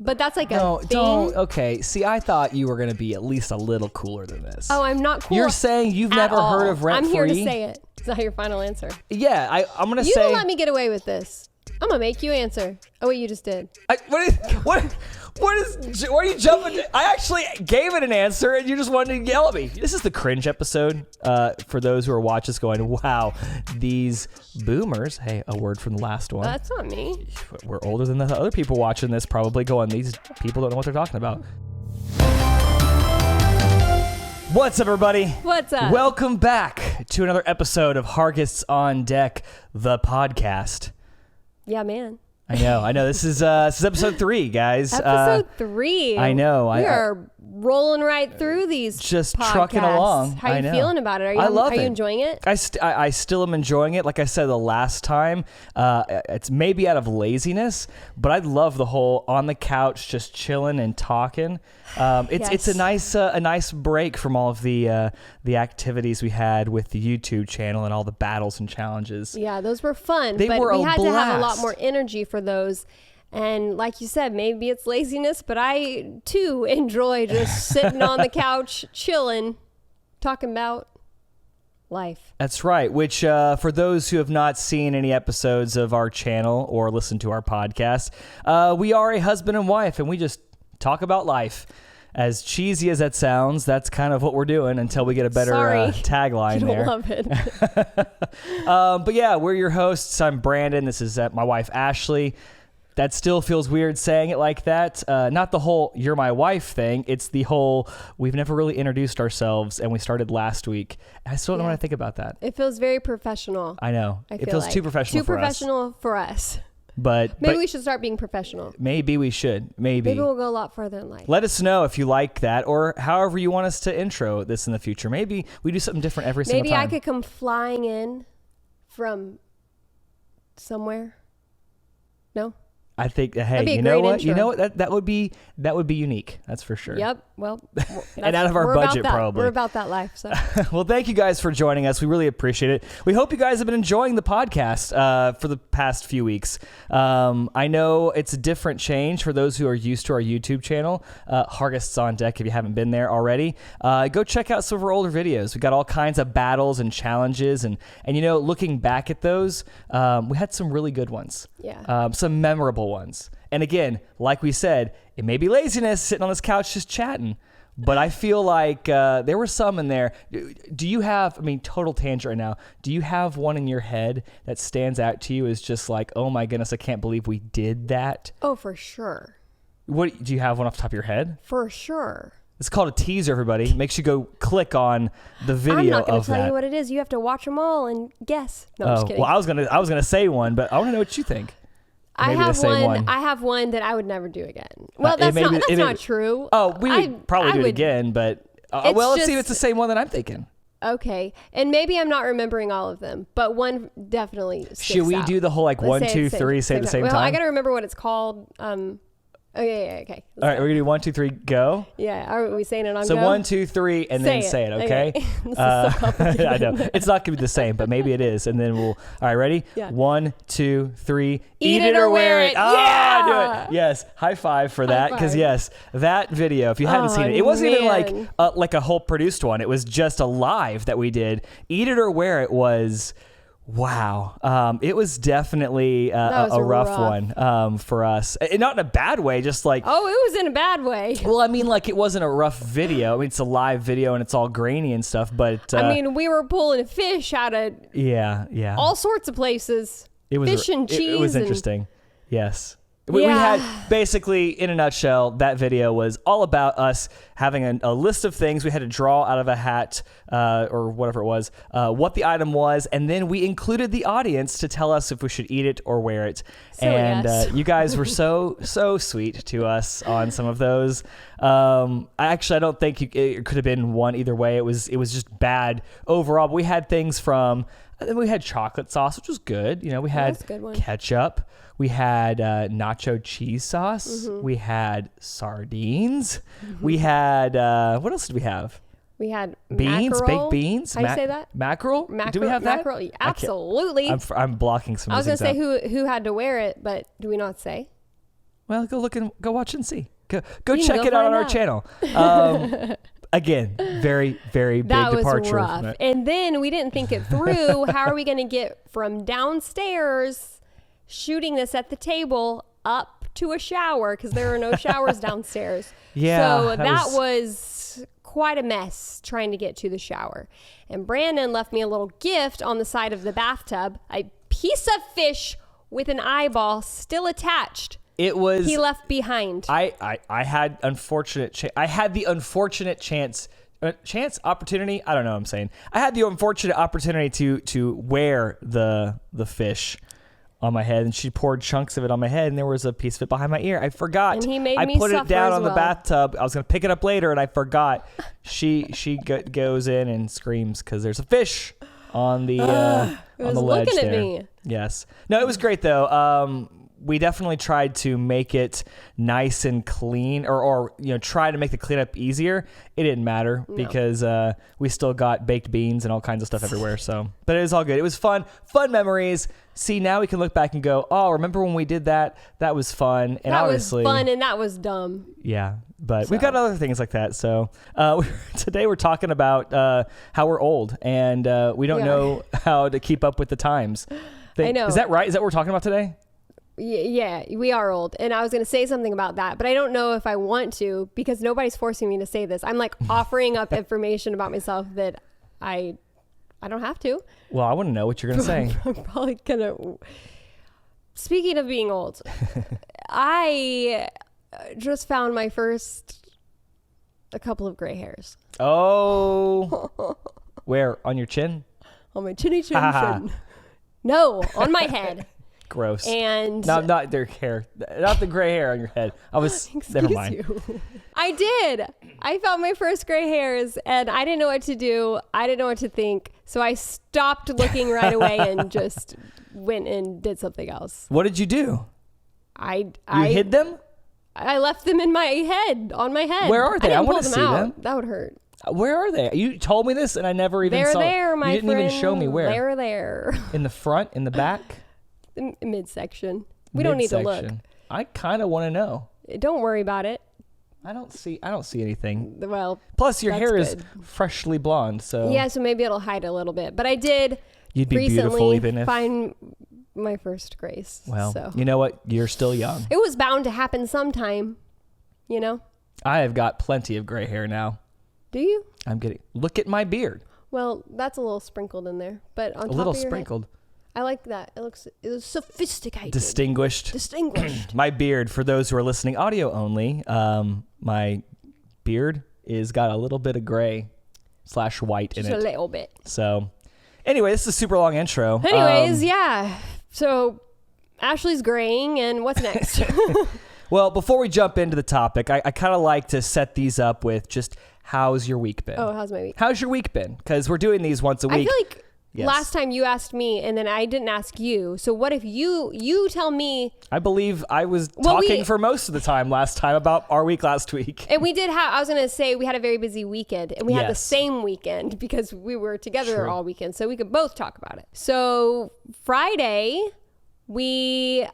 But that's like No, a thing. don't. Okay. See, I thought you were going to be at least a little cooler than this. Oh, I'm not cool. You're saying you've never all. heard of rent I'm free? here to say it. Is that your final answer? Yeah, I'm going to You say. don't let me get away with this. I'm going to make you answer. Oh, wait, you just did. Why are you jumping? I actually gave it an answer and you just wanted to yell at me. This is the cringe episode. For those who are watching this going, wow, these boomers. Hey, a word from the last one. That's not me. We're older than the other people watching this, probably going, these people don't know what they're talking about. What's up, everybody? What's up? Welcome back to another episode of Hargests on Deck, the podcast. Yeah, man. I know. This is episode 3, guys. Episode 3. I know. We are rolling right through these just podcasts. trucking along. How you feeling about it? Are you enjoying it? I still am enjoying it. Like I said the last time, it's maybe out of laziness, but I love the whole on the couch just chilling and talking. It's a nice break from all of the activities we had with the YouTube channel and all the battles and challenges. Yeah, those were fun. They but were we a had to have a lot blast. more energy for those. And like you said, maybe it's laziness, but I too enjoy just sitting on the couch, chilling, talking about life. That's right, which for those who have not seen any episodes of our channel or listened to our podcast, we are a husband and wife, and we just talk about life. As cheesy as that sounds, that's kind of what we're doing until we get a better tagline there. I love it. But yeah, we're your hosts. I'm Brandon. This is my wife, Ashley. That still feels weird saying it like that. Not the whole "you're my wife" thing. It's the whole we've never really introduced ourselves, and we started last week. I still don't know what I think about that. It feels very professional. I know. It feels like. too professional for us. Too professional for us. But maybe we should start being professional. Maybe we should. Maybe we'll go a lot further in life. Let us know if you like that, or however you want us to intro this in the future. Maybe we do something different every single time. Maybe I could come flying in from somewhere. No? I think, hey, you know what? Intro. You know what? That would be unique. That's for sure. Yep. Well, and out of our budget, probably. We're about that life. So. Well, thank you guys for joining us. We really appreciate it. We hope you guys have been enjoying the podcast for the past few weeks. I know it's a different change for those who are used to our YouTube channel, Hargests on Deck. If you haven't been there already, go check out some of our older videos. We got all kinds of battles and challenges, and you know, looking back at those, we had some really good ones. Yeah. Some memorable ones. And again, like we said, it may be laziness sitting on this couch just chatting, but I feel like there were some in there. Do you have, total tangent right now, do you have one in your head that stands out to you as just like, oh my goodness, I can't believe we did that? Oh, for sure. What do you have one off the top of your head? For sure. It's called a teaser, everybody. Make sure you go click on the video of that. I'm not going to tell you what it is. You have to watch them all and guess. No, I'm just kidding. Well, I was gonna say one, but I want to know what you think. I have one that I would never do again. Well, that's not true. Oh, we would probably do it again, but let's see if it's the same one that I'm thinking. Okay, and maybe I'm not remembering all of them, but one definitely sticks Should we out. do the whole like 1, 2, 3, say at the same time? Well, I got to remember what it's called. Okay. All right, we're gonna do 1, 2, 3, go. Yeah, are we saying it on so go? 1, 2, 3, and then say it. Okay. This is so complicated. I know it's not gonna be the same, but maybe it is, and then we'll. All right, ready? Yeah. 1, 2, 3. Eat it or wear it. Ah, do it. Yes, high five for that, because yes, that video. If you haven't seen it, it wasn't even like a whole produced one. It was just a live that we did. Eat it or wear it was. Wow. It was definitely a rough one for us. And not in a bad way, just like... Oh, it was in a bad way. Well, it wasn't a rough video. It's a live video and it's all grainy and stuff, but... we were pulling fish out of... Yeah. All sorts of places. Fish and cheese. It was interesting. Yes. We had, basically, in a nutshell, that video was all about us having a list of things. We had to draw out of a hat or whatever it was, what the item was, and then we included the audience to tell us if we should eat it or wear it. You guys were so sweet to us on some of those. I don't think it could have been one either way. It was just bad overall. But we had things from... We had chocolate sauce, which was good. You know, we had ketchup. We had nacho cheese sauce. Mm-hmm. We had sardines. Mm-hmm. We had, what else did we have? We had beans, mackerel. baked beans. How do you say that? Mackerel? Do we have that? Mackerel, absolutely. I'm blocking some of these I was going to say who had to wear it, but do we not say? Well, go watch and see. Go You check can it go out on find our out. channel. Again, very, very big That was departure. rough. And then we didn't think it through. How are we going to get from downstairs shooting this at the table up to a shower? Because there are no showers downstairs. Yeah. So that was quite a mess trying to get to the shower. And Brandon left me a little gift on the side of the bathtub, a piece of fish with an eyeball still attached. It was. He left behind. I had I had the unfortunate opportunity. I don't know what I'm saying. I had the unfortunate opportunity to wear the fish on my head, and she poured chunks of it on my head, and there was a piece of it behind my ear. I forgot. And he made I me put it suffer down as on the well. bathtub. I was gonna pick it up later, and I forgot. She goes in and screams because there's a fish on the on the ledge looking there. at me. Yes. No, it was great though. We definitely tried to make it nice and clean, or try to make the cleanup easier. It didn't matter because we still got baked beans and all kinds of stuff everywhere. So, but it was all good. It was fun memories. See, now we can look back and go, oh, remember when we did that? That was fun. And that obviously, was fun and that was dumb. yeah, but we've got other things like that. So today we're talking about how we're old and we don't know how to keep up with the times. I know. Is that right? Is that what we're talking about today? Yeah, we are old. And I was going to say something about that, but I don't know if I want to because nobody's forcing me to say this. I'm like offering up information about myself that I don't have to. Well, I want to know what you're going to say. I'm probably going to. Speaking of being old, I just found my first a couple of gray hairs. Oh. Where? On your chin? On my chinny chin. No, on my head. Gross. And not their hair, not the gray hair on your head. Never mind. You. I did. I found my first gray hairs and I didn't know what to do. I didn't know what to think. So I stopped looking right away and just went and did something else. What did you do? You hid them? I left them in my head, on my head. Where are they? I want to see them. That would hurt. Where are they? You told me this and I never even saw They're there, my You didn't friend. even show me where. They're there. In the front, in the back? The midsection. We don't need to look. Midsection. I kind of want to know. Don't worry about it. I don't see anything. Well, plus your hair is good. freshly blonde, so yeah, so maybe it'll hide a little bit. But I did you'd be beautiful even if find my first grace. Well, so. you know what? You're still young. It was bound to happen sometime, you know? I have got plenty of gray hair now. Do you? Look at my beard. Well, that's a little sprinkled in there, but on top little of your sprinkled. Head, I like that. It was sophisticated. Distinguished. My beard, for those who are listening audio only, my beard is got a little bit of gray / white in it. Just a little bit. So anyway, this is a super long intro. Anyways, yeah. So Ashley's graying and what's next? Well, before we jump into the topic, I kind of like to set these up with just how's your week been? Oh, how's my week? How's your week been? Because we're doing these once a week. I feel like last time you asked me and then I didn't ask you. So what if you tell me? I believe I was talking for most of the time last time about our week last week. And we did have, I was going to say we had a very busy weekend and we had the same weekend because we were together all weekend. So we could both talk about it. So Friday, we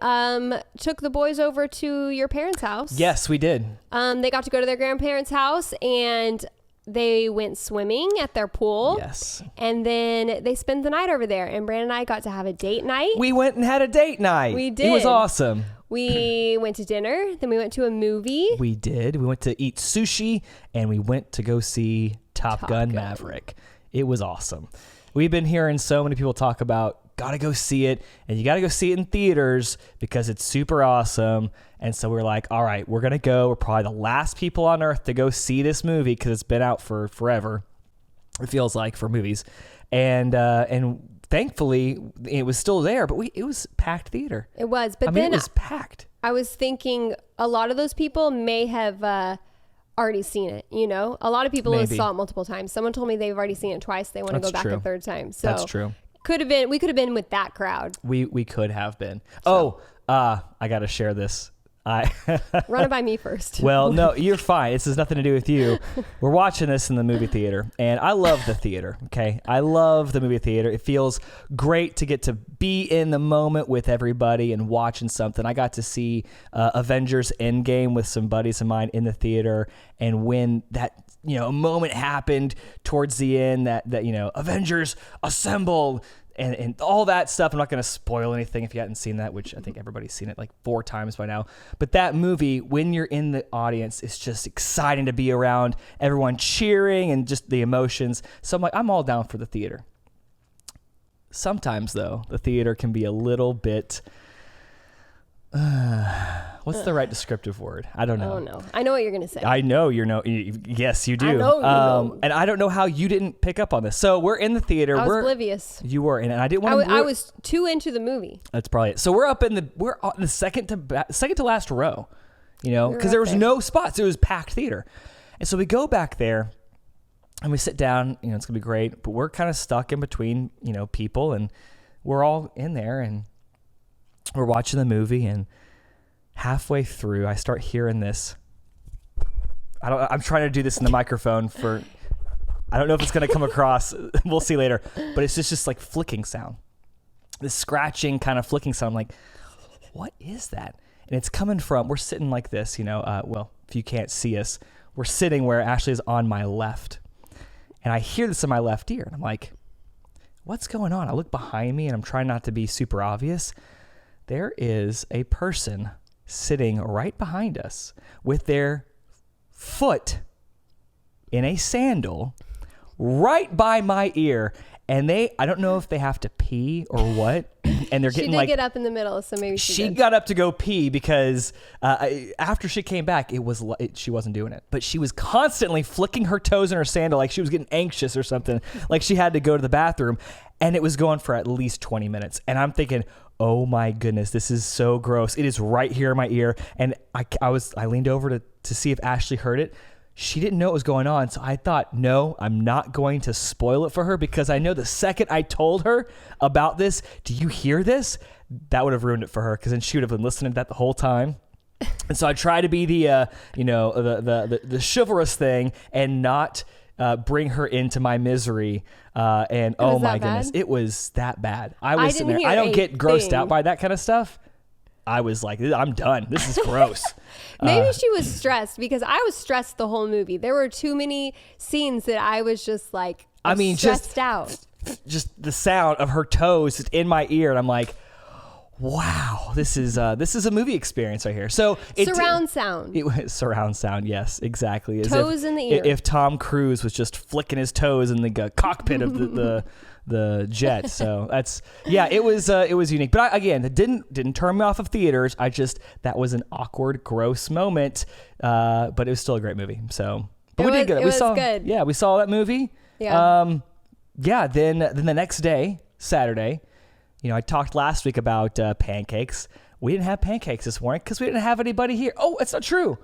took the boys over to your parents' house. Yes, we did. They got to go to their grandparents' house and they went swimming at their pool. Yes. And then they spent the night over there. And Brandon and I got to have a date night. We went and had a date night. We did. It was awesome. We went to dinner. Then we went to a movie. We did. We went to eat sushi and we went to go see Top Gun Maverick. It was awesome. We've been hearing so many people talk about gotta go see it, and you gotta go see it in theaters because it's super awesome. And so we're like, all right, we're gonna go. We're probably the last people on earth to go see this movie because it's been out for forever. It feels like for movies, and thankfully it was still there, but it was packed theater. It was, but then it was packed. I was thinking a lot of those people may have already seen it. You know, a lot of people saw it multiple times. Someone told me they've already seen it twice. They want to go back a third time. So that's true. We could have been with that crowd. We could have been. So. I got to share this. Run it by me first. Well, no, you're fine. This has nothing to do with you. We're watching this in the movie theater, and I love the theater, okay? I love the movie theater. It feels great to get to be in the moment with everybody and watching something. I got to see Avengers Endgame with some buddies of mine in the theater, and when that moment happened towards the end, that Avengers assemble, and all that stuff. I'm not going to spoil anything if you hadn't seen that, which I think everybody's seen it like 4 times by now. But that movie, when you're in the audience, it's just exciting to be around everyone cheering and just the emotions. So I'm all down for the theater. Sometimes, though, the theater can be a little bit... what's the right descriptive word? I don't know. Oh, no. I know what you're going to say. I know yes, you do. I know you know. And I don't know how you didn't pick up on this. So we're in the theater. I was oblivious. You were, and I didn't want to. I was too into the movie. That's probably it. So we're on the second to last row, because there was no spots. It was packed theater, and so we go back there, and we sit down. It's gonna be great, but we're kind of stuck in between, people, and we're all in there, and we're watching the movie, and halfway through, I start hearing this. I'm trying to do this in the microphone I don't know if it's going to come across. We'll see later. But it's just like flicking sound. This scratching kind of flicking sound. I'm like, what is that? And it's coming from, we're sitting like this, well, if you can't see us, we're sitting where Ashley is on my left. And I hear this in my left ear. And I'm like, what's going on? I look behind me, and I'm trying not to be super obvious. There is a person sitting right behind us with their foot in a sandal right by my ear, and I don't know if they have to pee or what, and they're getting she did get up in the middle, so maybe she got up to go pee because after she came back, she wasn't doing it, but she was constantly flicking her toes in her sandal like she was getting anxious or something, like she had to go to the bathroom, and it was going for at least 20 minutes, and I'm thinking, oh my goodness, this is so gross. It is right here in my ear. And I leaned over to see if Ashley heard it. She didn't know what was going on. So I thought, no, I'm not going to spoil it for her, because I know the second I told her about this, do you hear this? That would have ruined it for her, because then she would have been listening to that the whole time. And so I try to be the chivalrous thing and not bring her into my misery. And oh my goodness, it was that bad. I was sitting there. I don't get grossed out by that kind of stuff. I was like, I'm done. This is gross. Maybe she was stressed, because I was stressed the whole movie. There were too many scenes that I was just like, stressed out. Just the sound of her toes in my ear, and I'm like, wow, this is a movie experience right here. So surround sound. It was surround sound. Yes, exactly. Toes in the ear. If Tom Cruise was just flicking his toes in the cockpit of the jet. So it was unique. But it didn't turn me off of theaters. That was an awkward, gross moment. But it was still a great movie. So, but we did good. It was good. Yeah, we saw that movie. Yeah. Then the next day, Saturday. I talked last week about pancakes. We didn't have pancakes this morning because we didn't have anybody here. Oh, it's not true.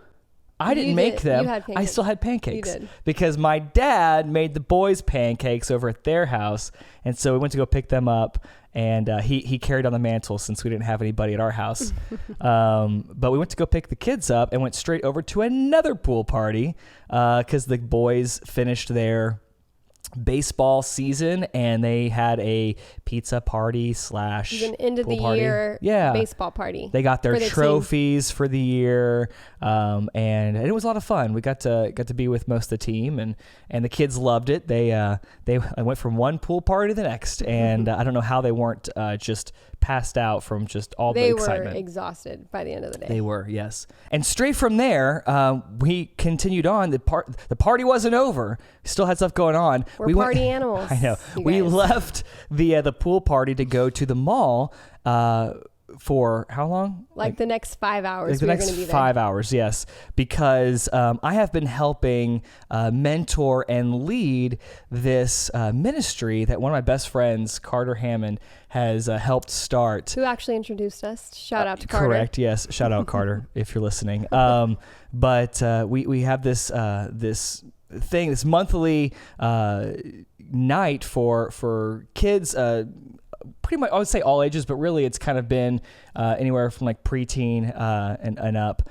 I didn't make them. I still had pancakes. You did. Because my dad made the boys pancakes over at their house. And so we went to go pick them up. And he carried on the mantle since we didn't have anybody at our house. But we went to go pick the kids up and went straight over to another pool party because the boys finished their baseball season and they had a pizza party / an end of the year baseball party. They got their trophies for the year, and it was a lot of fun. We got to be with most of the team, and the kids loved it. I went from one pool party to the next, and I don't know how they weren't just passed out from just all the excitement. They were exhausted by the end of the day. They were, yes. And straight from there, we continued on. The party wasn't over. We still had stuff going on. We're party animals. I know. We left the pool party to go to the mall for how long? Like the next 5 hours. The next 5 hours, yes. Because I have been helping mentor and lead this ministry that one of my best friends, Carter Hammond, has helped start. Who actually introduced us. Shout out to Carter. Correct, yes. Shout out Carter if you're listening. But we have this monthly night for kids pretty much, I would say all ages, but really it's kind of been anywhere from like preteen and up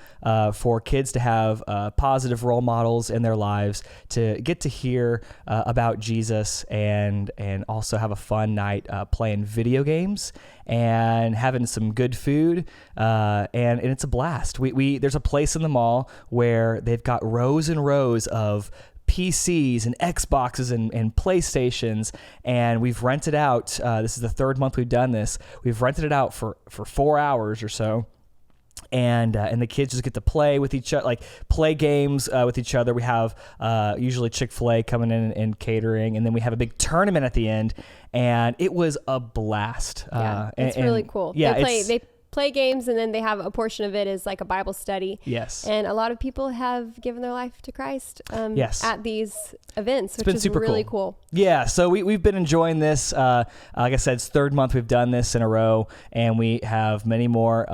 for kids to have positive role models in their lives, to get to hear about Jesus, and also have a fun night playing video games and having some good food, and it's a blast. We there's a place in the mall where they've got rows and rows of PCs and Xboxes and PlayStations, and we've rented out, this is the third month we've done this, we've rented it out for 4 hours or so. And the kids just get to play with each other, like play games with each other. We have usually Chick-fil-A coming in and catering, and then we have a big tournament at the end, and it was a blast. Yeah, it's really cool. Yeah, they play games, and then they have a portion of it is like a Bible study. Yes. And a lot of people have given their life to Christ at these events, which is super really cool. Yeah, so we've been enjoying this. Like I said, it's third month we've done this in a row, and we have many more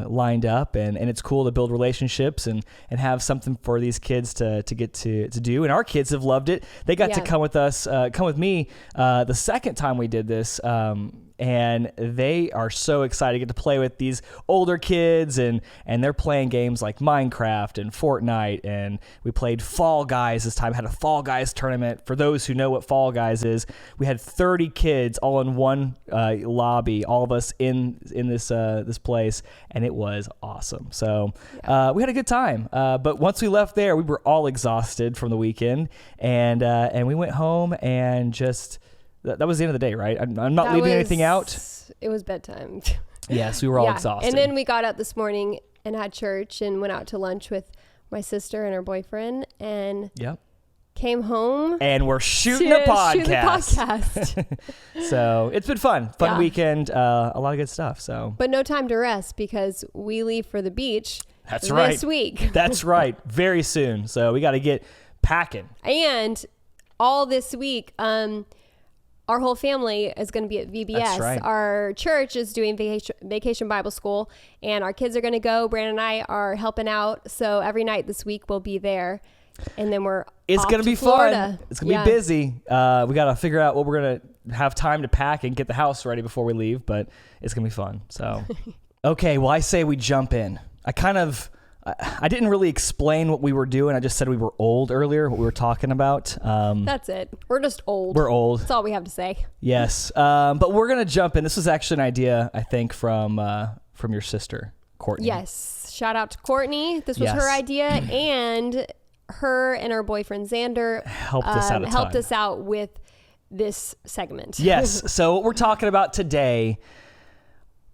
lined up, and it's cool to build relationships and have something for these kids to get to do. And our kids have loved it. They got to come with us, come with me the second time we did this, and they are so excited to get to play with these older kids, and they're playing games like Minecraft and Fortnite, and we played Fall Guys this time, had a Fall Guys tournament. For those who know what Fall Guys is, we had 30 kids all in one lobby, all of us in this place, and it was awesome. So we had a good time, but once we left there, we were all exhausted from the weekend, and we went home and just... That was the end of the day, right? I'm not leaving anything out. It was bedtime. Yes, we were all exhausted. And then we got up this morning and had church and went out to lunch with my sister and her boyfriend, and came home. And we're shooting a podcast. So it's been fun weekend, a lot of good stuff. So, but no time to rest because we leave for the beach. That's right. This week. That's right. Very soon. So we got to get packing. And all this week, our whole family is going to be at VBS. That's right. Our church is doing vacation Bible school, and our kids are going to go. Brandon and I are helping out. So every night this week we'll be there. And then it's going to be Florida. Fun. It's going to be busy. We got to figure out what we're going to have time to pack and get the house ready before we leave, but it's going to be fun. So, okay. Well, I say we jump in. I didn't really explain what we were doing. I just said we were old earlier, what we were talking about. That's it. We're just old. We're old. That's all we have to say. Yes. But we're going to jump in. This was actually an idea, I think, from your sister, Courtney. Yes. Shout out to Courtney. This was her idea, and her and her boyfriend Xander helped us out with this segment. Yes. So what we're talking about today...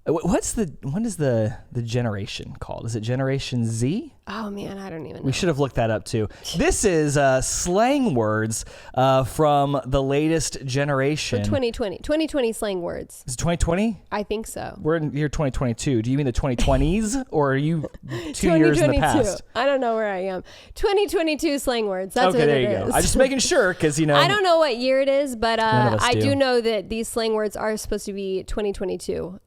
What is the generation called? Is it Generation Z? Oh man, I don't even know. We should have looked that up too. This is slang words from the latest generation. 2020 slang words. Is it 2020? I think so. We're in year 2022. Do you mean the 2020s or are you 2 years in the past? I don't know where I am. 2022 slang words. That's what it is. Okay, there you go. I'm just making sure because I don't know what year it is, but I do know that these slang words are supposed to be 2022.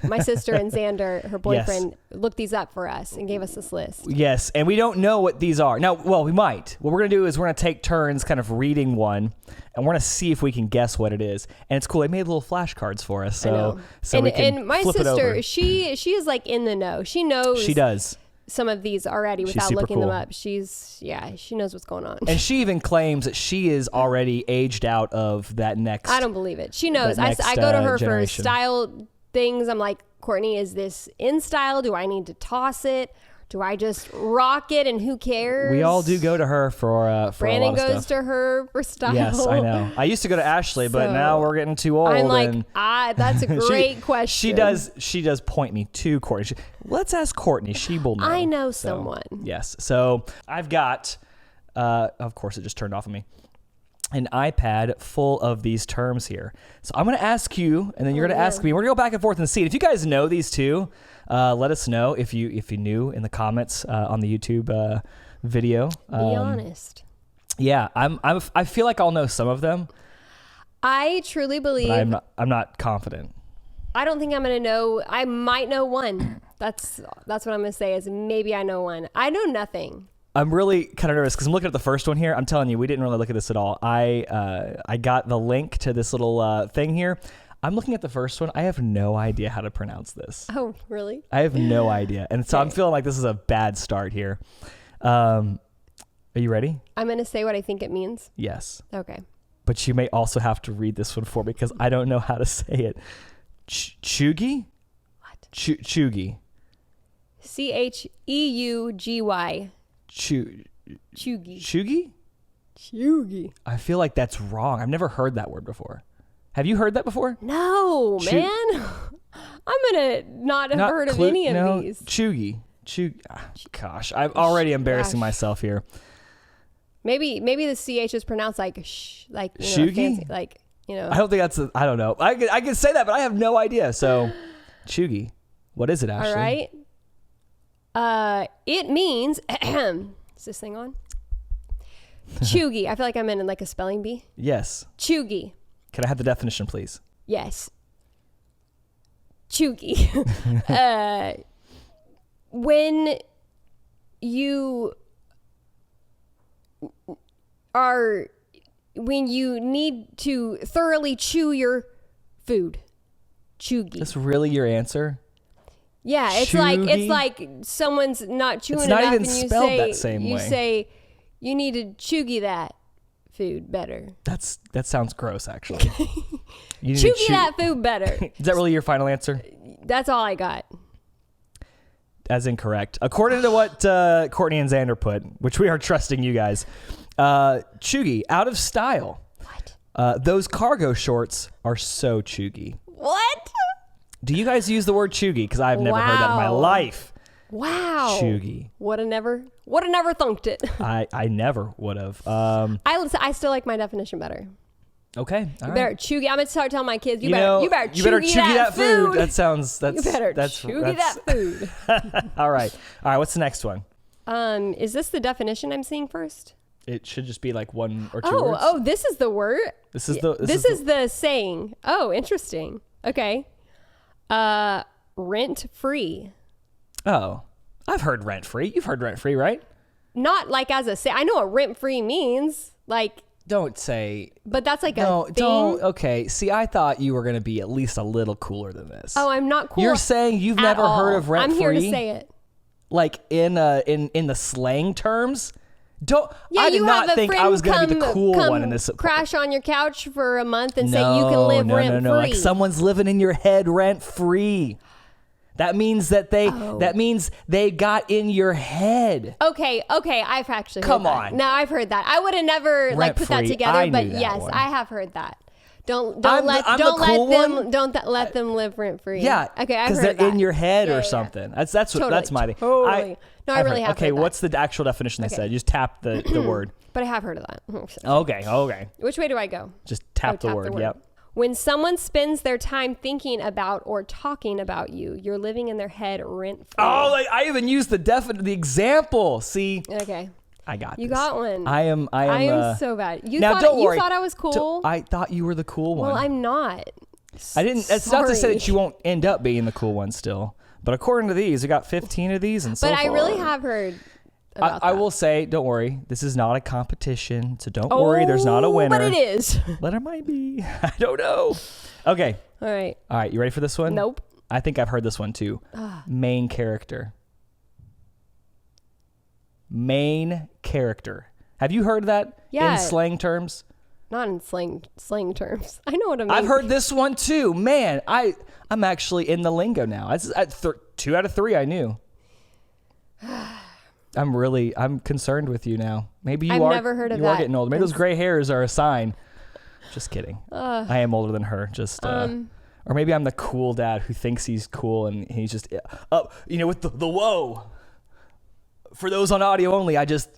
My sister and Xander, her boyfriend, looked these up for us and gave us this list. Yes, and we don't know what these are. Now, well, we might. What we're going to do is we're going to take turns kind of reading one, and we're going to see if we can guess what it is. And it's cool. They made little flashcards for us. So we can and my flip it sister, over. she is like in the know. She knows. She does. Some of these already without looking them up. She knows what's going on. And she even claims that she is already aged out of that next. I don't believe it. She knows. I go to her generation. for style things. I'm like, Courtney, is this in style? Do I need to toss it? Do I just rock it and who cares? We all do go to her for Brandon a lot of goes stuff. to her for style. Yes, I know. I used to go to Ashley, but now we're getting too old. I'm like, that's a great question. She does point me to Courtney. Let's ask Courtney. She will know. I know someone. Yes. So I've got, of course, it just turned off on me, an iPad full of these terms here. So I'm going to ask you, and then you're going to ask me. We're going to go back and forth and see it. If you guys know these two, let us know if you knew in the comments on the YouTube video. Be honest. Yeah, I feel like I'll know some of them. I truly believe. But I'm not confident. I don't think I'm going to know. I might know one. That's what I'm going to say is maybe I know one. I know nothing. I'm really kind of nervous because I'm looking at the first one here. I'm telling you, we didn't really look at this at all. I got the link to this little thing here. I'm looking at the first one. I have no idea how to pronounce this. Oh, really? I have no idea. And so I'm feeling like this is a bad start here. Are you ready? I'm going to say what I think it means. Yes. Okay. But you may also have to read this one for me because I don't know how to say it. Chugi? What? Chugi. Cheugy. Chugi. Chugi? Chugi? I feel like that's wrong. I've never heard that word before. Have you heard that before? No, man. I'm going to not have heard of any of these. Chugi. Gosh, I'm already embarrassing myself here. Maybe the CH is pronounced like sh, like Chugi? fancy, like, I don't think that's I don't know. I can say that, but I have no idea. So, Chugi. What is it, Ashley? All right. It means is this thing on? Chugi. I feel like I'm in like a spelling bee. Yes. Chugi. Can I have the definition, please? Yes. Chugi. When you need to thoroughly chew your food. Chugi. That's really your answer? Yeah, it's like someone's not chewing enough, not even and spelled that same way. You say you need to chuggy that food better. That sounds gross, actually. Chuggy that food better. Is that really your final answer? That's all I got. As incorrect. According to what Courtney and Xander put, which we are trusting you guys, chuggy, out of style. What? Those cargo shorts are so chuggy. What? Do you guys use the word chuggy? Because I've never heard that in my life. Wow. Chuggy. Would have never thunked it. I never would have. I still like my definition better. Okay. You better chuggy. I'm gonna start telling my kids. You better chuggy that food. That sounds. You better chuggy that food. All right. What's the next one? Is this the definition I'm seeing first? It should just be like one or two words. Oh, this is the word. This is the saying. Oh, interesting. Okay. Rent free. Oh, I've heard rent free. You've heard rent free, right? Not like as a say. I know what rent free means. Like. Don't say. But that's like a thing. Don't. Okay. See, I thought you were going to be at least a little cooler than this. Oh, I'm not cool. You're saying you've never heard of rent free? I'm here to say it. Like in the slang terms? I did you not have a think I was going to be the cool one in this. Crash on your couch for a month and say you can live rent free. Like someone's living in your head rent free. That means that they got in your head. Okay, I've actually heard Come that. on. No, I've heard that. I would have never put that together, but yes, I have heard that. Don't let them live rent free. Yeah. Okay, I've heard that. Because they're in your head or something. That's my thing. Totally. No, I really have. Okay, what's the actual definition they said? You just tap the word. But I have heard of that. Okay. Which way do I go? Just tap the word. Yep. When someone spends their time thinking about or talking about you, you're living in their head rent free. Oh, I even used the example. See? Okay. I got this. You got one. I am so bad. You worry. thought I was cool? I thought you were the cool one. Well, I'm not. I didn't. It's not to say that you won't end up being the cool one still. But according to these, we got 15 of these, and so far. But I really have heard about that. I will say, don't worry. This is not a competition, so don't worry. There's not a winner. But it is. But there might be. I don't know. Okay. All right. You ready for this one? Nope. I think I've heard this one too. Main character. Main character. Have you heard that in slang terms? Not in slang terms. I know what I mean. I've heard this one too. Man, I'm actually in the lingo now. 2 out of 3 I knew. I'm concerned with you now. Maybe you are. I've never heard of that. You are getting older. Maybe those gray hairs are a sign. Just kidding. I am older than her. Or maybe I'm the cool dad who thinks he's cool and he's just with the whoa. For those on audio only, I just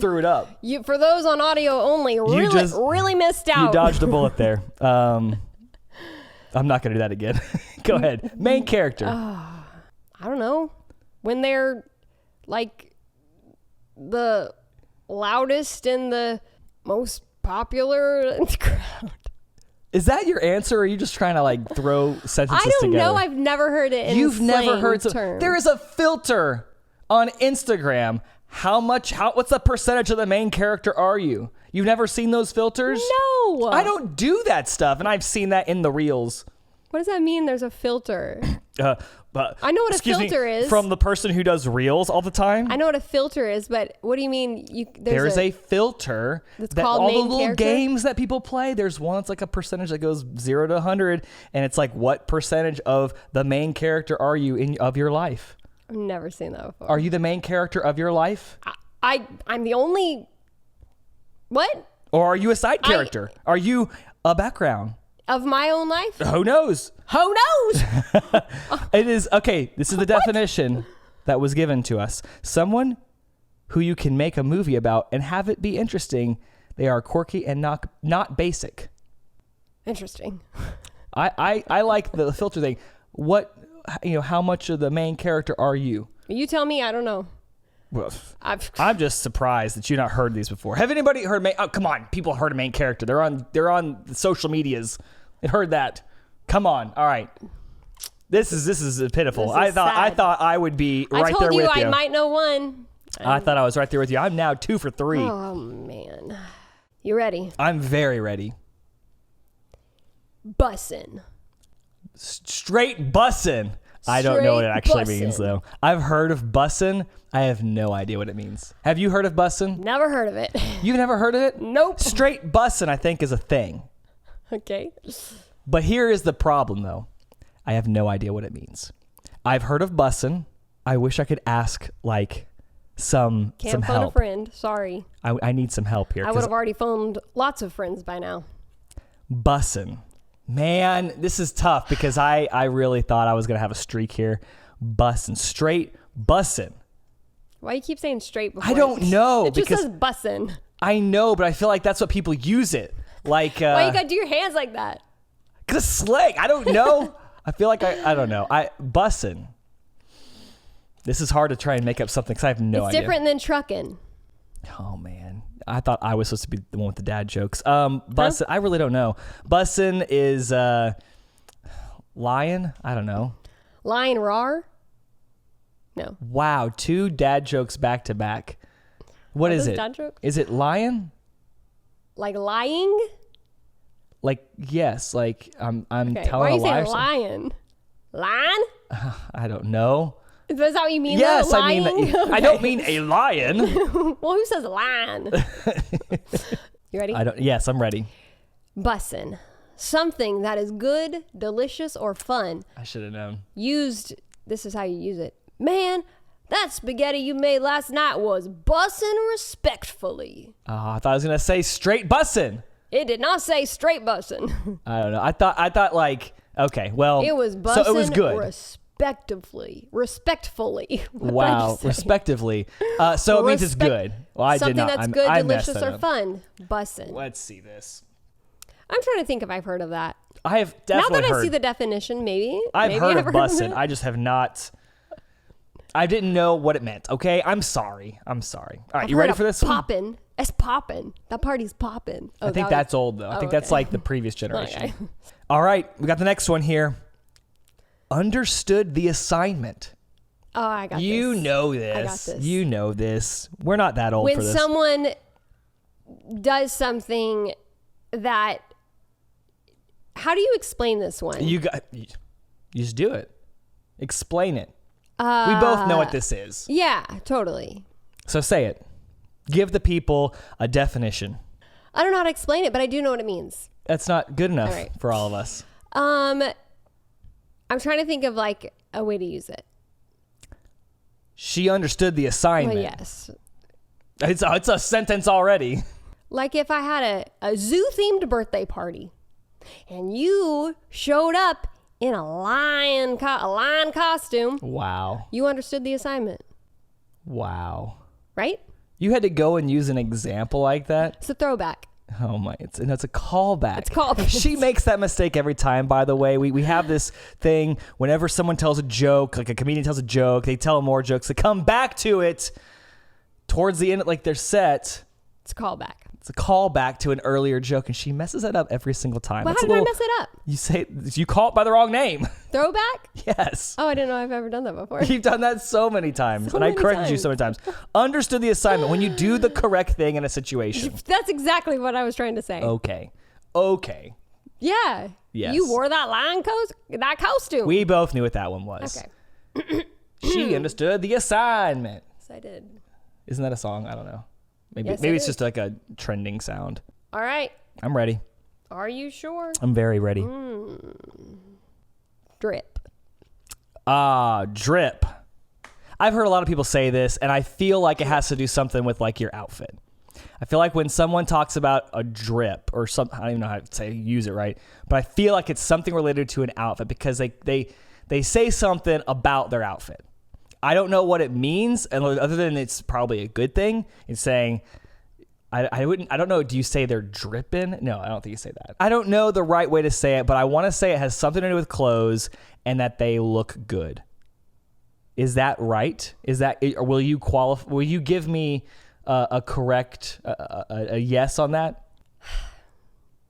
threw it up. For those on audio only, really missed out. You dodged a bullet there. I'm not going to do that again. Go ahead. Main character. I don't know. When they're like the loudest and the most popular in the crowd. Is that your answer, or are you just trying to like throw sentences together? I don't know. I've never heard it in You've never heard terms. There is a filter on Instagram. What's the percentage of the main character are you? You've never seen those filters? No. I don't do that stuff, and I've seen that in the reels. What does that mean? There's a filter. But I know what a filter is. From the person who does reels all the time. I know what a filter is, but what do you mean? There's a filter that's that called all main the little character? games that people play. There's one that's like a percentage that goes 0 to 100, and it's like what percentage of the main character are you of your life? I've never seen that before. Are you the main character of your life? I'm the only. What? Or are you a side character? Are you a background? Of my own life? Who knows? Who knows? It is, okay, this is the definition that was given to us. Someone who you can make a movie about and have it be interesting. They are quirky and not basic. Interesting. I like the filter thing. How much of the main character are you? You tell me, I don't know. Well, I'm just surprised that you've not heard these before. Have anybody heard oh, come on, people heard a main character. They're on the social medias. They heard that. Come on. All right. This is pitiful. I thought I would be right there with you. I told you I might know one. I thought I was right there with you. I'm now 2 for 3. Oh man. You ready? I'm very ready. Bussin'. Straight bussin'. I don't know what it actually means, though. I've heard of bussin'. I have no idea what it means. Have you heard of bussin'? Never heard of it. You've never heard of it? Nope. Straight bussin', I think, is a thing. Okay. But here is the problem, though. I have no idea what it means. I've heard of bussin'. I wish I could ask, some Can't phone help. a friend. Sorry. I need some help here. I would have already phoned lots of friends by now. Bussin'. Man, this is tough because I really thought I was going to have a streak here. Bussin'. Straight bussin'. Why do you keep saying straight before? I don't know. It just says bussin'. I know, but I feel like that's what people use it. Why you got to do your hands like that? Because slang. I don't know. I feel like I don't know. Bussin'. This is hard to try and make up something because I have no idea. It's different than trucking. Oh, man. I thought I was supposed to be the one with the dad jokes. Bussin'. I really don't know. Bussin' is lion. I don't know. Lion roar? No. Wow. 2 dad jokes back to back. What is it? Dad jokes? Is it lion? Like lying? Yes. I'm telling a lie. Why are you saying lion? Lion? I don't know. Is that what you mean? Yes, though? I mean that. Okay. I don't mean a lion. Well, who says lion? You ready? Yes, I'm ready. Bussin'. Something that is good, delicious, or fun. I should have known. Used, this is how you use it. Man, that spaghetti you made last night was bussin' respectfully. Oh, I thought I was going to say straight bussin'. It did not say straight bussin'. I don't know. I thought okay, well. It was bussin' so it was good. Respectfully. Wow, respectively. So it means it's good. Well, I something did not. that's good, I delicious, or fun. Bussin'. Let's see this. I'm trying to think if I've heard of that. I have definitely Now that heard. I see the definition, maybe. I've heard of bussin'. It. I just have not. I didn't know what it meant. Okay, I'm sorry. All right, you ready for this? Poppin'. It's poppin'. That party's poppin'. I think that's old though. I think that's like the previous generation. Okay. All right, we got the next one here. Understood the assignment. Oh, I got this. You know this. I got this. You know this. We're not that old when for this. When someone does something that, how do you explain this one? You just do it. Explain it. We both know what this is. Yeah, totally. So say it. Give the people a definition. I don't know how to explain it, but I do know what it means. That's not good enough for all of us. I'm trying to think of a way to use it. She understood the assignment. Well, yes. It's a sentence already. Like if I had a zoo-themed birthday party and you showed up in a lion costume. Wow. You understood the assignment. Wow. Right? You had to go and use an example like that? It's a throwback. Oh my, it's a callback. It's callback. She makes that mistake every time, by the way. We have this thing, whenever someone tells a joke, like a comedian tells a joke, they tell more jokes, they come back to it towards the end, like their set. It's a callback. It's a callback to an earlier joke, and she messes it up every single time. Well, how did I mess it up? You call it by the wrong name. Throwback? Yes. Oh, I didn't know I've ever done that before. You've done that so many times, and I corrected you so many times. Understood the assignment when you do the correct thing in a situation. That's exactly what I was trying to say. Okay. Yeah. Yes. You wore that costume. We both knew what that one was. Okay. She understood the assignment. Yes, I did. Isn't that a song? I don't know. Maybe Yes, maybe it's just like a trending sound. All right. I'm ready. Are you sure? I'm very ready. Drip. Drip. I've heard a lot of people say this, and I feel like it has to do something with like your outfit. I feel like when someone talks about a drip or something, I don't even know how to use it right, but I feel like it's something related to an outfit because they say something about their outfit. I don't know what it means, and other than it's probably a good thing. It's saying, I don't know. Do you say they're dripping? No, I don't think you say that. I don't know the right way to say it, but I want to say it has something to do with clothes and that they look good. Is that right? Or will you qualify? Will you give me a correct a yes on that?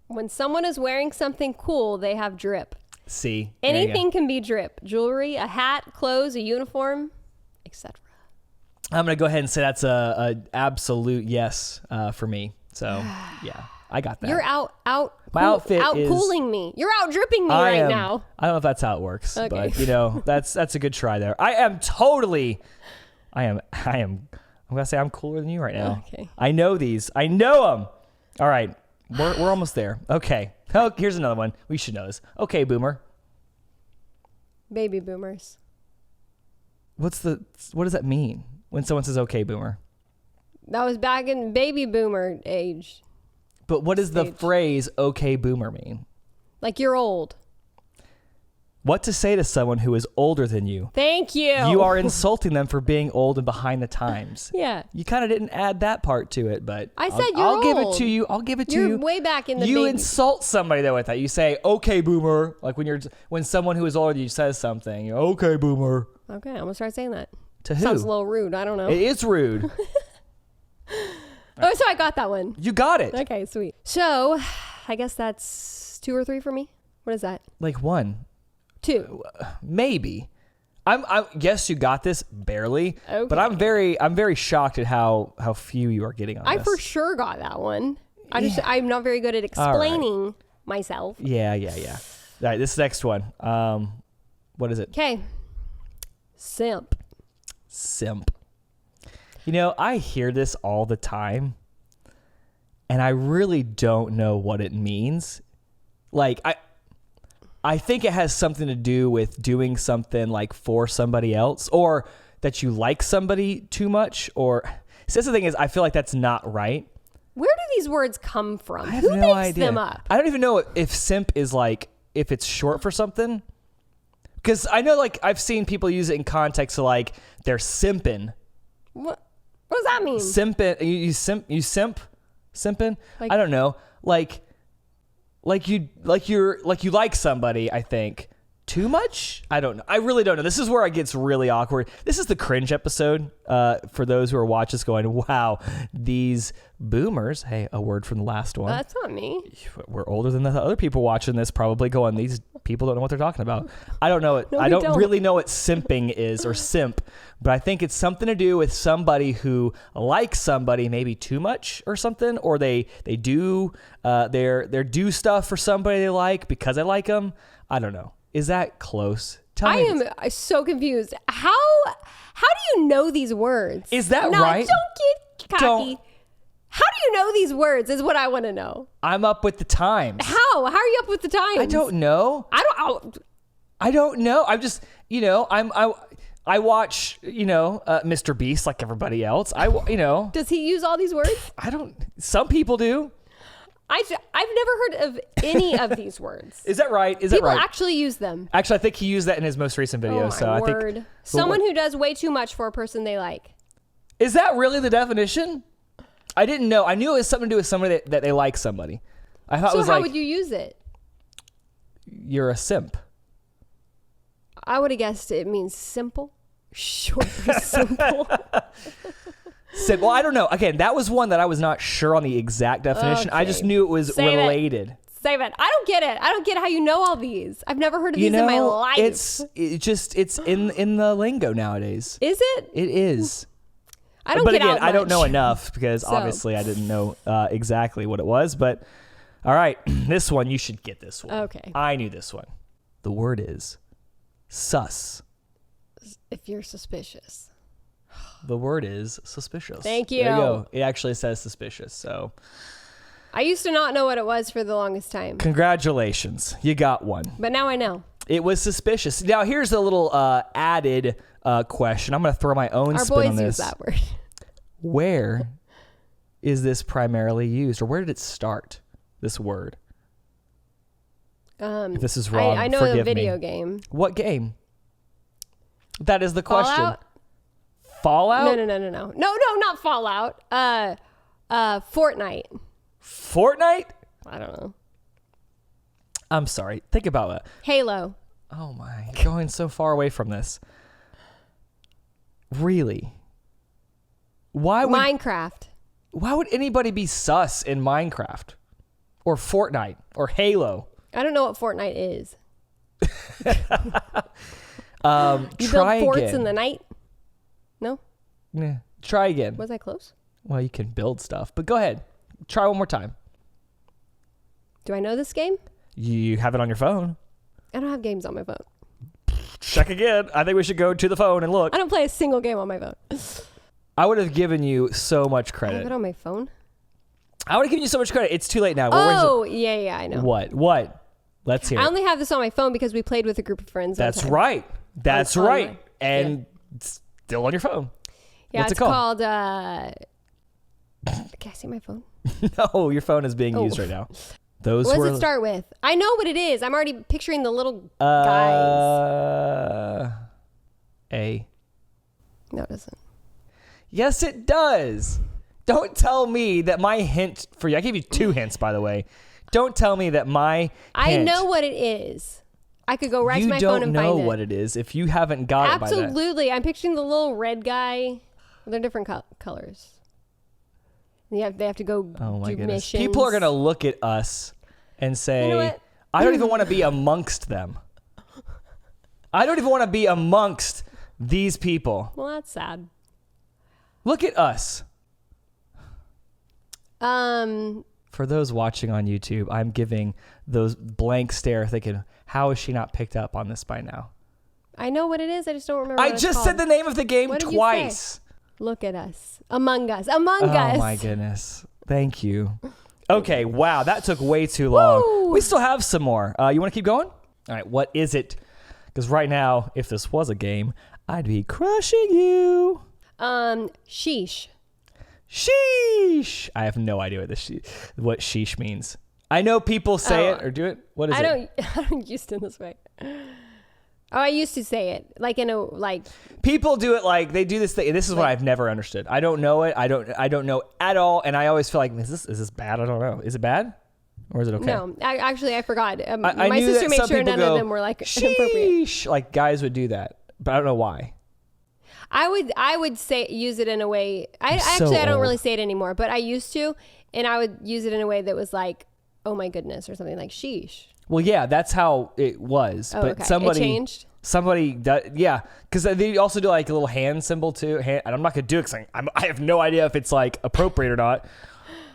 When someone is wearing something cool, they have drip. See, anything can be drip. Jewelry, a hat, clothes, a uniform, etc. I'm gonna go ahead and say that's a absolute yes for me. So yeah, I got that. You're My outfit is cooling me. You're out dripping me now. I don't know if that's how it works, okay. But that's a good try there. I am I'm gonna say I'm cooler than you right now. Okay. I know these. I know them. All right, we're almost there. Okay. Oh, here's another one. We should know this. Okay, boomer. Baby boomers. What does that mean when someone says okay, boomer? That was back in baby boomer age. But what does the phrase okay, boomer mean? Like you're old. What to say to someone who is older than you? Thank you. You are insulting them for being old and behind the times. Yeah. You kind of didn't add that part to it, but I'll give it to you. I'll give it to you. You're way back in the You insult somebody though with that. You say, okay, boomer. Like when someone who is older than you says something, you're okay, boomer. Okay, I'm going to start saying that. To who? Sounds a little rude. I don't know. It is rude. Oh, so I got that one. You got it. Okay, sweet. So I guess that's 2 or 3 for me. What is that? Like 1. 2. Maybe. I guess you got this barely, okay. But I'm very shocked at how few you are getting on this. I for sure got that one. I'm not very good at explaining myself. Yeah. All right, this next one. What is it? Okay. Simp. I hear this all the time, and I really don't know what it means. Like I think it has something to do with doing something like for somebody else, or that you like somebody too much, or so that's the thing is I feel like that's not right. Where do these words come from? I have Who no makes idea. them up? I don't even know if simp is like if it's short for something. Because I know like I've seen people use it in context of like they're simping. What does that mean? Simping. You simp? Simping? Like, I don't know. Like you like somebody, I think. Too much? I don't know. I really don't know. This is where it gets really awkward. This is the cringe episode for those who are watching this going, wow, these boomers. Hey, a word from the last one. That's not me. We're older than the other people watching this probably going, these people don't know what they're talking about. I don't know it. No, I don't really know what simping is or simp, but I think it's something to do with somebody who likes somebody maybe too much or something, or they do do stuff for somebody they like because they like them. I don't know. Is that close? I am so confused. How do you know these words? Is that right? Don't get cocky. How do you know these words is what I want to know. I'm up with the times. How? How are you up with the times? I don't know. I don't know. I'm just, I watch, Mr. Beast like everybody else. Does he use all these words? Some people do. I've never heard of any of these words. Is that right? People actually use them. Actually, I think he used that in his most recent video. I think someone who does way too much for a person they like. Is that really the definition? I didn't know. I knew it was something to do with somebody that they like somebody. I thought it was how would you use it? You're a simp. I would have guessed it means simple. Short for simple. Well, I don't know. Again, that was one that I was not sure on the exact definition. Okay. I just knew it was related. Save it. I don't get it. I don't get how you know all these. I've never heard of these in my life. It's in the lingo nowadays. Is it? It is. I don't but get again, out much. I don't know enough because obviously I didn't know exactly what it was. But All right. This one, you should get this one. Okay. I knew this one. The word is sus. If you're suspicious. The word is suspicious. Thank you. There you go. It actually says suspicious. So I used to not know what it was for the longest time. congratulations. You got one. But now I know. It was suspicious. Now, here's a little added question. I'm going to throw my own Our spin boys on this. use that word. Where is this primarily used, or where did it start, this word? If this is wrong, I know forgive the video me. game. What game? That is the question. Fallout? Fallout? No, not Fallout. Fortnite. Fortnite? I don't know. I'm sorry. Think about that. Halo. Oh my, you're going so far away from this. Really? Minecraft. Why would anybody be sus in Minecraft? Or Fortnite? Or Halo? I don't know what Fortnite is. You Try build forts again. in the night? No? Yeah. Try again. Was I close? Well, you can build stuff, but go ahead. Try one more time. Do I know this game? You have it on your phone. I don't have games on my phone. Check again. I think we should go to the phone and look. I don't play a single game on my phone. I would have given you so much I have credit. it on my phone? I would have given you so much credit. It's too late now. Yeah, I know. What? Let's hear I it. only have this on my phone because we played with a group of friends. one That's time. right. That's On right. my- And it's still on your phone. Yeah, What's it's it called? Can I see my phone? No, your phone is being used right now. Those What were does it start with? I know what it is. I'm already picturing the little guys. A. No, it doesn't. Yes, it does. Don't tell me that my hint for you. I gave you 2 hints, by the way. Don't tell me that my I hint, know what it is. I could go right you to my phone don't and know find it. what it is if you haven't got it by that. Absolutely. I'm picturing the little red guy. They're different colors. They have to go Oh my do goodness. missions. People are going to look at us and say, You know what? I don't even want to be amongst them. I don't even want to be amongst these people. Well, that's sad. Look at us. For those watching on YouTube, I'm giving those blank stare thinking, how is she not picked up on this by now? I know what it is. I just don't remember. I what it's just called. said the name of the game What did you twice. say? Look at us. Among Us. Among Us. Oh my goodness. Thank you. Okay, wow, that took way too long. Woo! We still have some more. You want to keep going? All right, what is it? Because right now, if this was a game, I'd be crushing you. Sheesh. Sheesh. I have no idea what sheesh means. I know people say it or do it. What is it? I don't use it this way. Oh, I used to say it like in a like. People do it like they do this thing. This is what I've never understood. I don't know it. I don't know at all. And I always feel like is this bad? I don't know. Is it bad or is it okay? No, I forgot. I My knew sister that made some sure people none go, of them were like inappropriate. Sheesh, like guys would do that, but I don't know why. I would use it in a way. I so don't old. really say it anymore, but I used to, and I would use it in a way that was like, oh my goodness, or something like sheesh. Well, yeah, that's how it was. Oh, but okay. somebody It changed. Somebody, yeah, because they also do like a little hand symbol too. And I'm not gonna do it because I have no idea if it's like appropriate or not.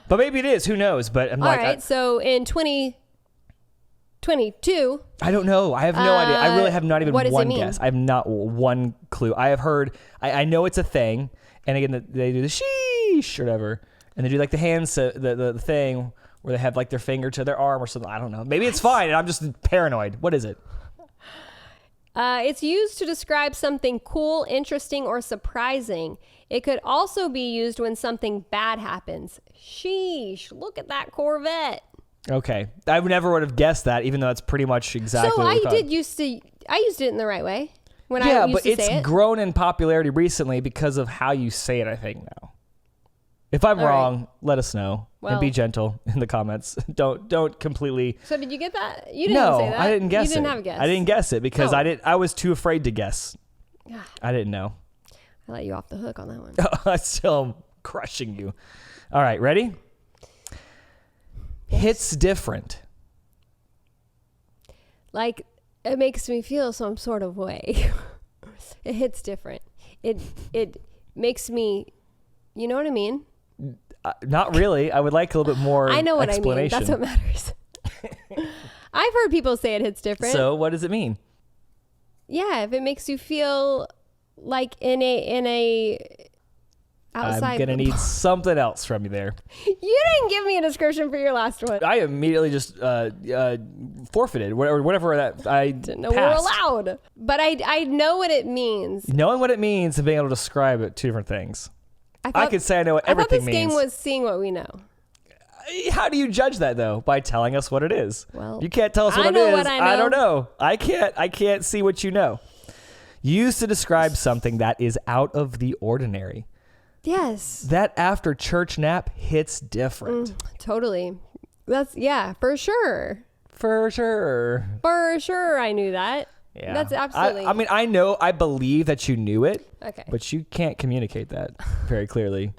But maybe it is. Who knows? But I'm All like, right. So in 2022, I don't know. I have no idea. I really have not even what does it one mean? guess. I have not one clue. I have heard. I know it's a thing. And again, they do the sheesh or whatever, and they do like the hands, the thing where they have like their finger to their arm or something. I don't know. Maybe it's fine, and I'm just paranoid. What is it? it's used to describe something cool, interesting, or surprising. It could also be used when something bad happens. Sheesh! Look at that Corvette. Okay, I never would have guessed that, even though that's pretty much exactly. So what we I thought. I used it in the right way when I Yeah, used but to it's say it. grown in popularity recently because of how you say it, I think, now. If I'm All right. wrong, let us know. And Well- be gentle in the comments. Don't completely... So did you get that? You didn't No, say that. I didn't guess it. You didn't have a guess. I didn't guess it because Oh. I was too afraid to guess. Ah, I didn't know. I let you off the hook on that one. I still am crushing you. All right, ready? Hits different. Like, it makes me feel some sort of way. It hits different. It makes me, you know what I mean? Not really. I would like a little bit more I know what I mean. explanation. That's what matters. I've heard people say it hits different. So what does it mean? Yeah, if it makes you feel like in a outside. I'm going to need something else from you there. You didn't give me a description for your last one. I immediately just forfeited whatever that I didn't know passed. we were allowed. But I know what it means. Knowing what it means and being able to describe it, two different things. I could say I know what everything means. I thought this game was seeing what we know. How do you judge that though? By telling us what it is. Well, you can't tell us what it is. I don't know. I can't see what you know. You used to describe something that is out of the ordinary. Yes. That after church nap hits different. Totally. For sure. For sure. For sure, I knew that. Yeah. That's absolutely. I mean, I believe that you knew it. Okay. But you can't communicate that very clearly.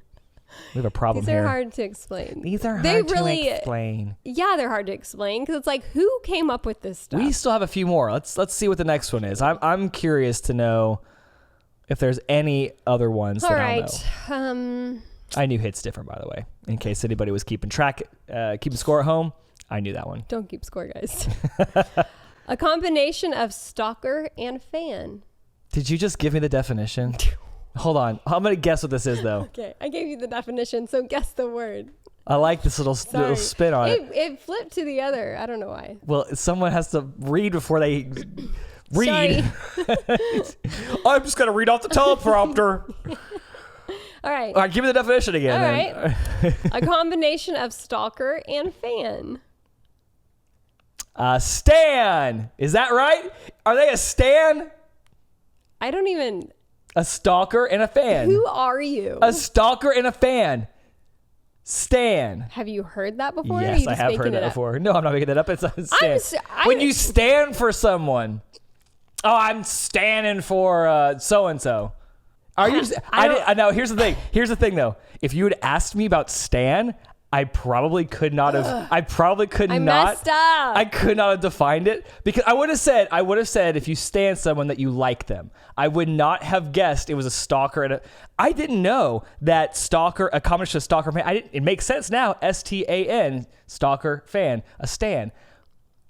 We have a problem here. These are hard to explain. These are hard to explain. Yeah, they're hard to explain because it's like, who came up with this stuff? We still have a few more. Let's see what the next one is. I'm curious to know if there's any other ones that I know. I knew hits different, by the way, in case anybody was keeping score at home. I knew that one. Don't keep score, guys. A combination of stalker and fan. Did you just give me the definition? Hold on. I'm going to guess what this is, though. Okay. I gave you the definition, so guess the word. I like this little spin on it. It flipped to the other. I don't know why. Well, someone has to read before they read. I'm just going to read off the teleprompter. All right. All right. Give me the definition again. All right. A combination of stalker and fan. Stan. Is that right? Are they a stan? I don't even... A stalker and a fan. Who are you? A stalker and a fan. Stan. Have you heard that before? Yes, I have heard that before. No, I'm not making that up. It's a stan. When you stand for someone. Oh, I'm standing for so-and-so. Are you? I know. Here's the thing. Here's the thing, though. If you had asked me about Stan, I probably could not have. I probably could not. Messed up. I could not have defined it because I would have said if you stan someone that you like them. I would not have guessed it was a stalker and I didn't know that stalker, a combination of stalker fan. It makes sense now. STAN, stalker fan, a stan.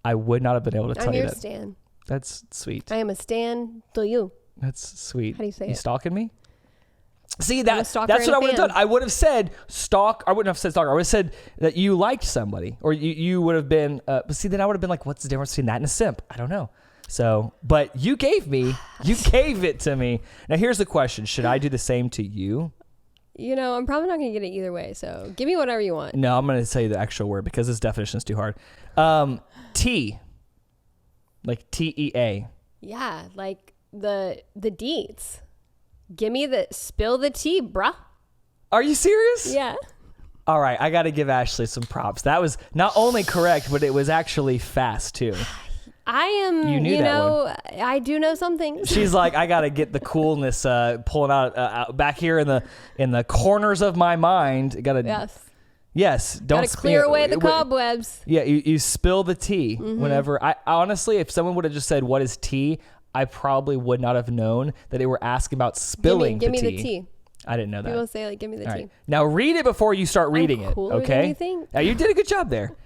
I would not have been able to tell you that. I'm your stan. That's sweet. I am a stan to you. That's sweet. How do you say it? You stalking me? See, that's what I would have done. I would have said stalk. I wouldn't have said stalker. I would have said that you liked somebody, or you would have been. But see, then I would have been like, what's the difference between that and a simp? I don't know. So, but you gave it to me. Now here's the question: should I do the same to you? You know, I'm probably not going to get it either way. So give me whatever you want. No, I'm going to say the actual word because this definition is too hard. T, like TEA. Yeah, like the deets. Give me spill the tea, bruh. Are you serious? Yeah. All right, I got to give Ashley some props. That was not only correct, but it was actually fast too. I am, I do know some things. She's like, I got to get the coolness pulling out back here in the corners of my mind. Got to Yes, don't gotta clear away the cobwebs. Yeah, you spill the tea whenever. I honestly, if someone would have just said, "What is tea?" I probably would not have known that they were asking about spilling the tea. Give me the tea. I didn't know that. People say, like, give me the tea. Right. Now read it before you start reading it, okay? Than you think. Now, you did a good job there.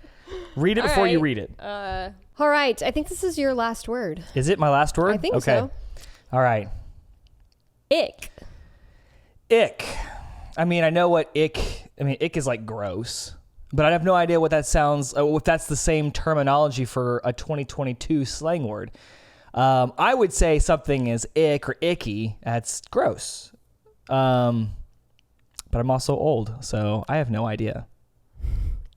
Read it before you read it. All right. I think this is your last word. Is it my last word? I think so. All right. Ick. Ick. I mean, I know what ick... I mean, ick is like gross. But I have no idea what that sounds... if that's the same terminology for a 2022 slang word. I would say something is ick or icky. That's gross. But I'm also old, so I have no idea.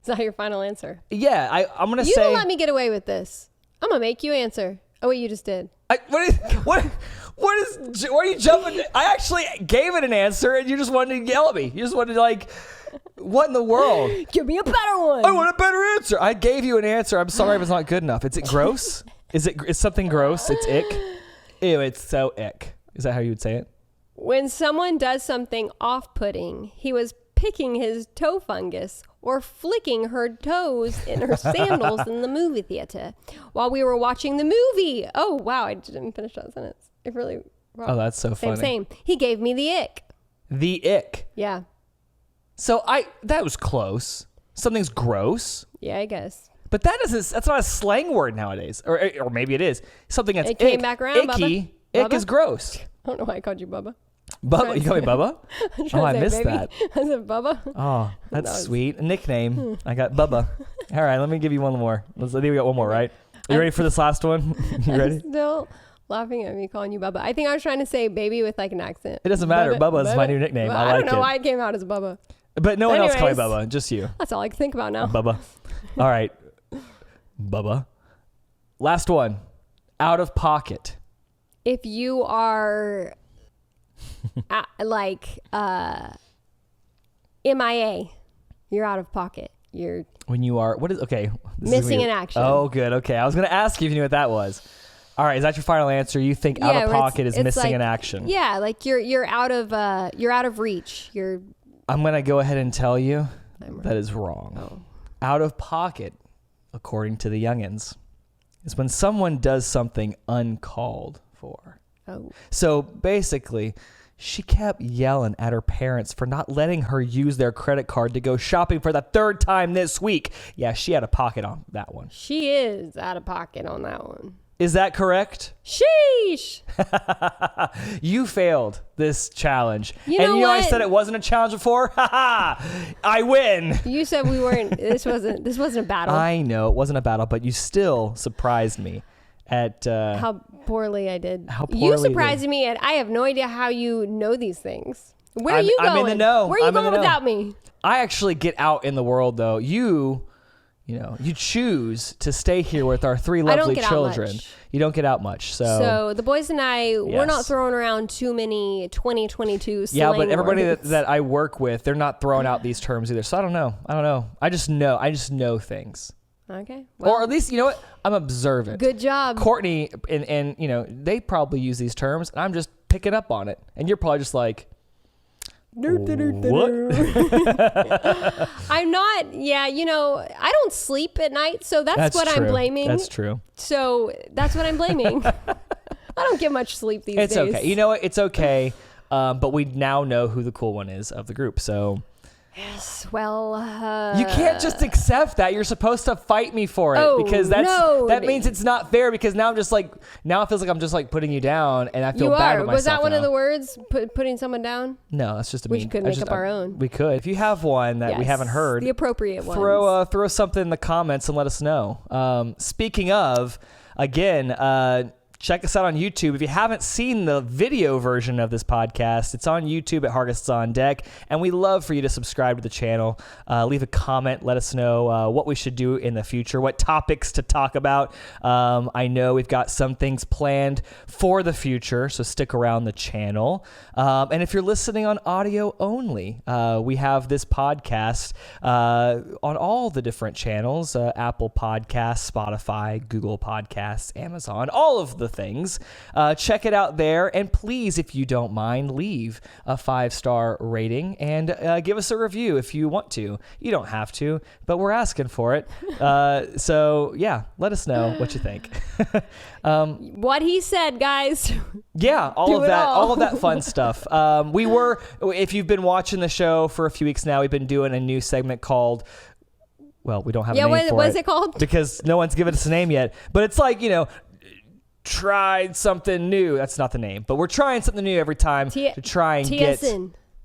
Is that your final answer? Yeah, I'm going to say... You don't let me get away with this. I'm going to make you answer. Oh, wait, you just did. Why are you jumping? I actually gave it an answer, and you just wanted to yell at me. You just wanted to, like... What in the world? Give me a better one. I want a better answer. I gave you an answer. I'm sorry if it's not good enough. Is it gross? Is something gross? It's ick? Ew, it's so ick. Is that how you would say it? When someone does something off-putting, he was picking his toe fungus or flicking her toes in her sandals in the movie theater while we were watching the movie. Oh, wow. I didn't finish that sentence. It really... Oh, that's so funny. Same. He gave me the ick. The ick? Yeah. So that was close. Something's gross. Yeah, I guess. But that's not a slang word nowadays. Or maybe it is. Something that's it came back around, icky. Bubba. Ick is gross. I don't know why I called you Bubba. Bubba? You call me Bubba? Oh, I missed that. I said Bubba. Oh, that's sweet. A nickname. I got Bubba. All right, let me give you one more. I think we got one more, right? Are you ready for this last one? You ready? I'm still laughing at me calling you Bubba. I think I was trying to say baby with like an accent. It doesn't matter. Bubba is my new nickname. I like it. don't know why it came out as Bubba. But no one else call me Bubba. Just you. That's all I can think about now. Bubba. All right. Bubba. Last one. Out of pocket. If you are MIA, you're out of pocket. When you are, what is, okay. Missing in action. Oh, good. Okay. I was going to ask you if you knew what that was. All right. Is that your final answer? You think out of pocket is missing in action? Yeah. Like you're out of reach. I'm going to go ahead and tell you that is wrong. Oh. Out of pocket, according to the youngins, is when someone does something uncalled for. Oh. So basically, she kept yelling at her parents for not letting her use their credit card to go shopping for the third time this week. Yeah, she had a pocket on that one. She is out of pocket on that one. Is that correct? Sheesh. You failed this challenge. You know what? I said it wasn't a challenge before? I win. You said we weren't, this wasn't a battle. I know it wasn't a battle, but you still surprised me at how poorly I did. How poorly you surprised me, and I have no idea how you know these things. Where are you going? I'm in the know. Where are you going without me? I actually get out in the world, though. You choose to stay here with our three lovely children. You don't get out much. So the boys and I, we're not throwing around too many 2022 slang Yeah, but everybody words. that I work with, they're not throwing out these terms either. So I don't know. I just know things. Okay. Well, or at least, you know what? I'm observant. Good job. Courtney and they probably use these terms, and I'm just picking up on it. And you're probably just like, what? I'm not. Yeah, I don't sleep at night, so that's what true. I'm blaming. That's true. So that's what I'm blaming. I don't get much sleep these days. It's okay. You know what? It's okay. But we now know who the cool one is of the group. So. Yes, well... you can't just accept that. You're supposed to fight me for it because that means it's not fair because now now it feels like I'm just like putting you down and I feel bad about myself. Was that one of the words, putting someone down? No, that's just We could make up our own. We could. If you have one that we haven't heard... The appropriate one. Throw something in the comments and let us know. Speaking of, again... check us out on YouTube. If you haven't seen the video version of this podcast, it's on YouTube at Hargests on Deck, and we love for you to subscribe to the channel. Leave a comment. Let us know what we should do in the future, what topics to talk about. I know we've got some things planned for the future, so stick around the channel. And if you're listening on audio only, we have this podcast on all the different channels, Apple Podcasts, Spotify, Google Podcasts, Amazon, all of the things. Check it out there, and please, if you don't mind, leave a 5-star rating and give us a review if you want to. You don't have to, but we're asking for it. So yeah, let us know what you think. What he said, guys. Yeah, all of that fun stuff. If you've been watching the show for a few weeks now, we've been doing a new segment called, well, we don't have a name for it. What is it called? Because no one's given us a name yet. But it's like, tried something new. That's not the name, but we're trying something new every time to try and get.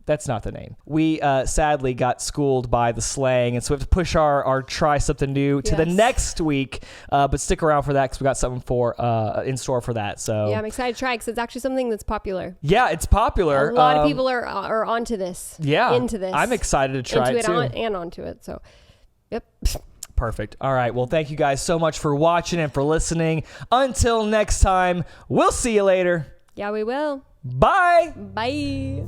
That's not the name. We sadly got schooled by the slang, and so we have to push our try something new to the next week. But stick around for that because we got something in store for that. So yeah, I'm excited to try because it's actually something that's popular. Yeah, it's popular. A lot of people are onto this. Yeah, into this. I'm excited to try it too. And onto it. So, yep. Perfect. All right. Well, thank you guys so much for watching and for listening. Until next time, we'll see you later. Yeah, we will. Bye. Bye.